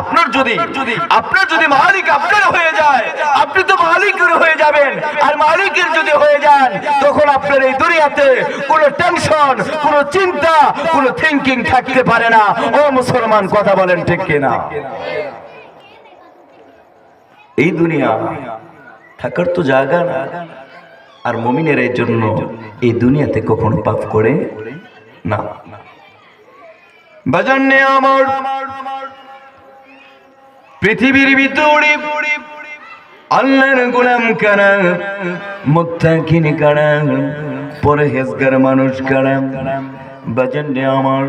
আপনার যদি মালিক আপনার হয়ে যায়, আপনি তো মালিকের হয়ে যাবেন। আর মালিকের যদি হয়ে যান, তখন আপনার এই দুনিয়াতে কোনো টেনশন, কোনো চিন্তা, কোনো থিঙ্কিং থাকতে পারে না। ও মুসলমান, কথা বলেন ঠিক কিনা? এই দুনিয়া থাকার তো জায়গা না। আর মুমিনের এই জন্য এই দুনিয়াতে কখনো পাপ করে না। বাজান নে আমার পৃথিবীর ভিতরে আল্লাহর গোলাম কারা, মুত্তাকিন কারা, পরহেজগার মানুষ কারা? বাজান নে আমার,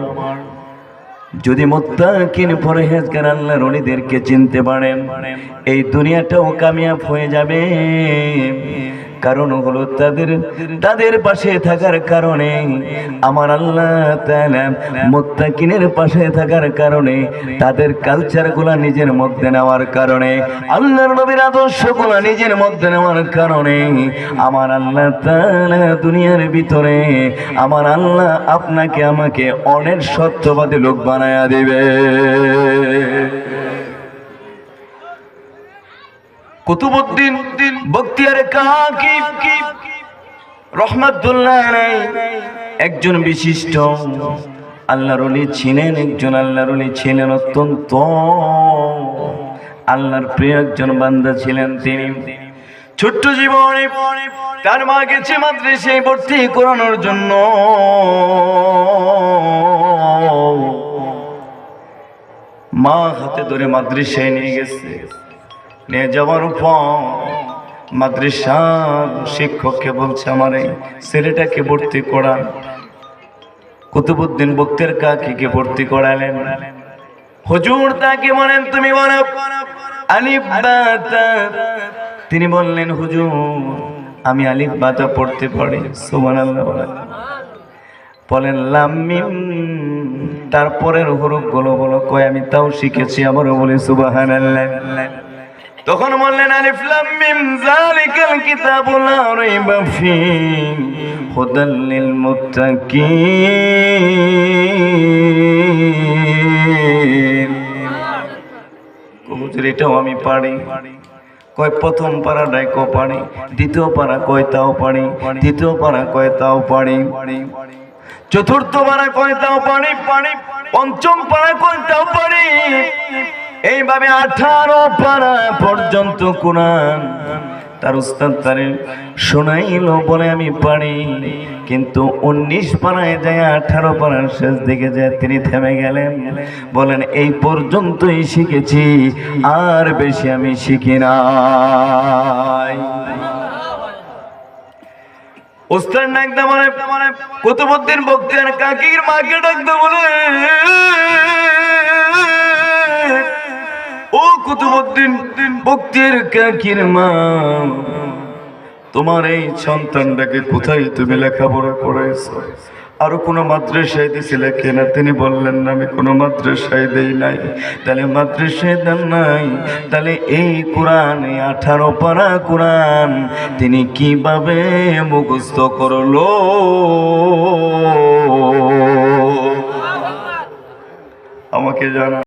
যদি মুত্তাকিন পরহেজগার আল্লাহর ওলিদেরকে চিনতে পারেন, এই দুনিয়াটাও কামিয়াব হয়ে যাবে। কারণ হলো তাদের পাশে থাকার কারণে, আমার আল্লাহ তাআলা মুত্তাকিনের পাশে থাকার কারণে, তাদের কালচারগুলো নিজের মধ্যে নেওয়ার কারণে, আল্লাহর নবীর আদর্শগুলো নিজের মধ্যে নেওয়ার কারণে আমার আল্লাহ তাআলা দুনিয়ার ভিতরে আমার আল্লাহ আপনাকে আমাকে অনেক সত্যবাদী লোক বানায়া দিবে। কুতুবউদ্দিন বখতিয়ার কাকি রহমাতুল্লাহ আলাইহি একজন বিশিষ্ট আল্লাহর ওলি ছিলেন। একজন আল্লাহর ওলি ছিলেন, অত্যন্ত আল্লাহর প্রিয় একজন বান্দা ছিলেন তিনি। ছোট্ট জীবনে তার মা গেছে মাদ্রাসায় ভর্তি করানোর জন্য। মা হাতে ধরে মাদ্রাসায় নিয়ে গেছে। নিয়ে যাওয়ার পর মাদ্রাসার শিক্ষককে বলছে, আমার এই ছেলেটাকে ভর্তি করান। কুতুবউদ্দিন বখতিয়ার কাকিকে ভর্তি করালেন। হুজুর তাকে বলেন, তুমি বলো আলিফ বা তা। তিনি বললেন, হুজুর আমি আলিফ বা তা পড়তে পারি। সুবহানাল্লাহ বলেন। লাম মিম, তারপরের হরফগুলো বলো। কয় আমি তাও শিখেছি। আমারও বলি সুবহানাল্লাহ। তখন বললেন, আলিফ লাম মিম যালিকাল কিতাবু লা রাইবা ফীহি হুদাল লিল মুত্তাকিন। হুজুর এটাও আমি পারি। কয় প্রথম পারাটাই কো পারি, দ্বিতীয় পারা কয় তাও পারি, তৃতীয় পারা কয় তাও পারি, চতুর্থ পারা কয় তাও পারি, পঞ্চম পারা কয় তাও পারি। এইভাবে 18 পারা পর্যন্ত কোরআন তার উস্তাদ তারে শোনাইল, বলে আমি পারি। কিন্তু 19 পারায় যায়, 18 পারার শেষ দিকে যায় তিনি থেমে গেলেন। বলেন, এই পর্যন্তই শিখেছি, আর বেশি আমি শিখি নাই। উস্তাদ ডাকতে বলে, কুতুবউদ্দিন বখতিয়ার কাকির মাকে ডাকতে বলে, ও কুতুবউদ্দিন বখতিয়ার কাকির মা, তোমার এই সন্তানটাকে কোথায় তুমি লেখাপড়া করাইছো? আরো কোনো মাদ্রাসায় দিছিলে কিনা? তিনি বললেন, না আমি কোনো মাদ্রাসায় দেই নাই। তাহলে মাদ্রাসায় দেন নাই, তাহলে এই কোরআন 18 পারা কোরআন তিনি কিভাবে মুখস্থ করলো? আমাকে জানা।